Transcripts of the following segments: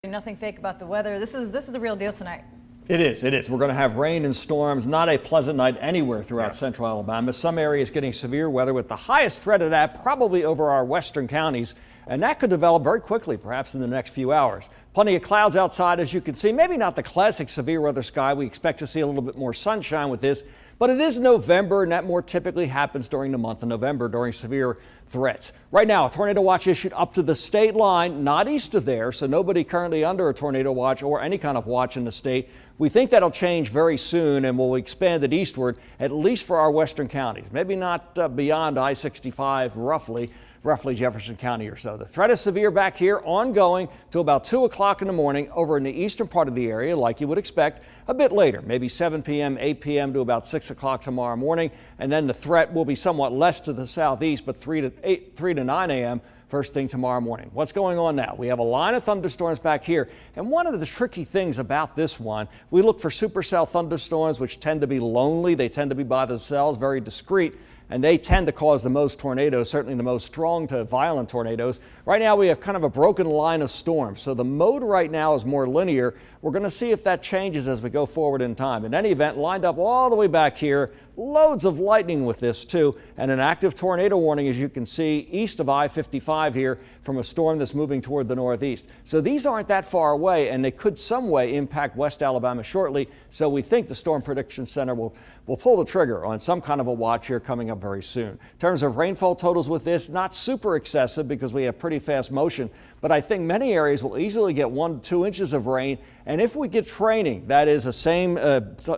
Nothing fake about the weather. This is the real deal tonight. It is. We're going to have rain and storms. Not a pleasant night anywhere throughout central Alabama. Some areas getting severe weather, with the highest threat of that probably over our western counties. And that could develop very quickly, perhaps in the next few hours. Plenty of clouds outside, as you can see. Maybe not the classic severe weather sky. We expect to see a little bit more sunshine with this. But it is November, and that more typically happens during the month of November during severe threats. Right now, a tornado watch issued up to the state line, not east of there, so nobody currently under a tornado watch or any kind of watch in the state. We think that'll change very soon, and we'll expand it eastward, at least for our western counties. Maybe not beyond I-65, roughly Jefferson County or so. The threat is severe back here, ongoing till about 2 o'clock in the morning over in the eastern part of the area, like you would expect. A bit later, maybe 7 p.m., 8 p.m. to about 6 o'clock tomorrow morning. And then the threat will be somewhat less to the southeast, but 3 to 9 a.m. first thing tomorrow morning. What's going on now? We have a line of thunderstorms back here. And one of the tricky things about this one, we look for supercell thunderstorms, which tend to be lonely. They tend to be by themselves, very discreet. And they tend to cause the most tornadoes, certainly the most strong to violent tornadoes. Right now we have kind of a broken line of storms. So the mode right now is more linear. We're going to see if that changes as we go forward in time. In any event, lined up all the way back here, loads of lightning with this too, and an active tornado warning, as you can see, east of I-55 here from a storm that's moving toward the northeast. So these aren't that far away, and they could some way impact West Alabama shortly. So we think the Storm Prediction Center will pull the trigger on some kind of a watch here coming up very soon. In terms of rainfall totals with this, not super excessive because we have pretty fast motion, but I think many areas will easily get 1 to 2 inches of rain. And if we get training, that is the same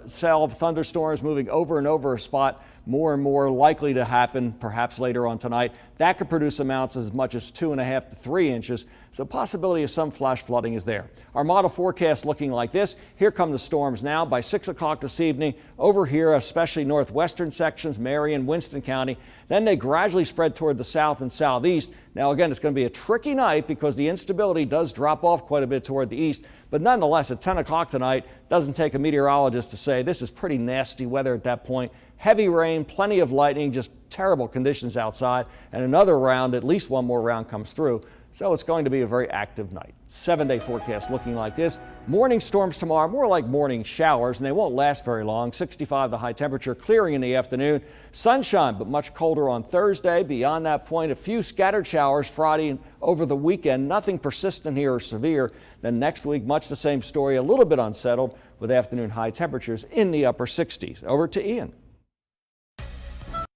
cell of thunderstorms moving over and over a spot, more and more likely to happen perhaps later on tonight. That could produce amounts as much as 2.5 to 3 inches. So the possibility of some flash flooding is there. Our model forecast looking like this. Here come the storms now by 6 o'clock this evening over here, especially northwestern sections, Marion, Winston County. Then they gradually spread toward the south and southeast. Now again, it's going to be a tricky night because the instability does drop off quite a bit toward the east. But nonetheless, at 10 o'clock tonight, doesn't take a meteorologist to say this is pretty nasty weather at that point. Heavy rain, plenty of lightning, just terrible conditions outside. And another round, at least one more round comes through. So it's going to be a very active night. 7-day forecast looking like this. Morning storms tomorrow, more like morning showers, and they won't last very long. 65 the high temperature, clearing in the afternoon. Sunshine, but much colder on Thursday. Beyond that point, a few scattered showers Friday and over the weekend. Nothing persistent here or severe. Then next week, much the same story, a little bit unsettled with afternoon high temperatures in the upper 60s. Over to Ian.